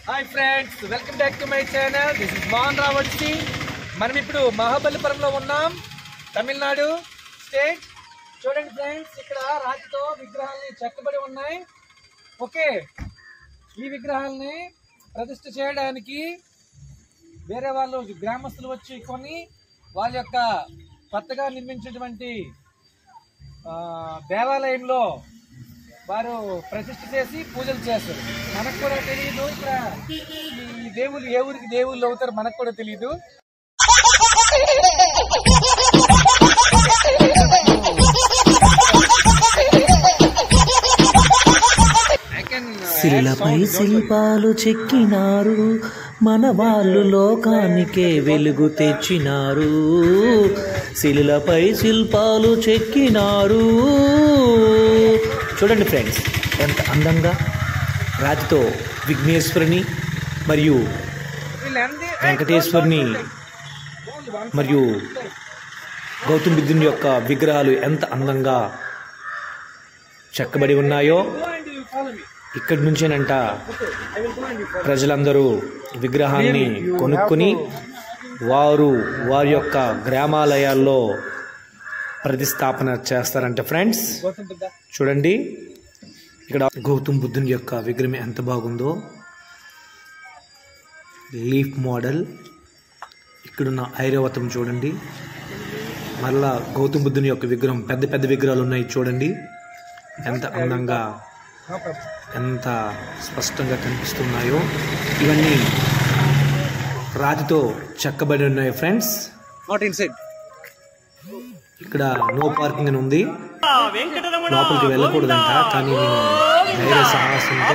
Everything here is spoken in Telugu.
Hi friends, welcome back to my channel. This is Mohan రావచ్చి. మనం ఇప్పుడు మహాబలిపురంలో ఉన్నాం, తమిళనాడు స్టేట్. చూడండి ఫ్రెండ్స్, ఇక్కడ రాతితో విగ్రహాలని చెక్కబడి ఉన్నాయి. ఓకే, ఈ విగ్రహాలని ప్రతిష్ఠ చేయడానికి వేరే వాళ్ళు గ్రామస్తులు వచ్చి కొని వాళ్ళ యొక్క కొత్తగా నిర్మించినటువంటి దేవాలయంలో వారు ప్రతిష్ఠ చేసి పూజలు చేస్తారు. మనకు కూడా తెలియదు ఇక్కడ ఈ దేవుళ్ళు ఏ ఊరికి దేవుళ్ళు అవుతారు, మనకు కూడా తెలియదు. శిలపై శిల్పాలు చెక్కినారు, మన వాళ్ళు లోకానికే వెలుగు తెచ్చినారు. శిలపై శిల్పాలు చెక్కినారు. చూడండి ఫ్రెండ్స్, ఎంత అందంగా రాతితో విఘ్నేశ్వరుని మరియు వెంకటేశ్వరుని మరియు గౌతమ బుద్ధుని యొక్క విగ్రహాలు ఎంత అందంగా చెక్కబడి ఉన్నాయో. ఇక్కడి నుంచేనంట ప్రజలందరూ విగ్రహాన్ని కొనుక్కొని వారి యొక్క గ్రామాలయాల్లో ప్రతిష్టాపన చేస్తారంట. ఫ్రెండ్స్ చూడండి, ఇక్కడ గౌతమ బుద్ధుని యొక్క విగ్రహం ఎంత బాగుందో, లీఫ్ మోడల్. ఇక్కడున్న ఐరావతం చూడండి, మళ్ళా గౌతమ బుద్ధుని యొక్క విగ్రహం, పెద్ద పెద్ద విగ్రహాలు ఉన్నాయి చూడండి, ఎంత అందంగా ఎంత స్పష్టంగా కనిపిస్తున్నాయో. ఇవన్నీ రాతితో చెక్కబడి ఉన్నాయి ఫ్రెండ్స్. Not inside. ఇక్కడ నో పార్కింగ్ అని ఉంది, లోపలికి వెళ్ళకూడదంట. కానీ నేను ధైర్య సాహసంతో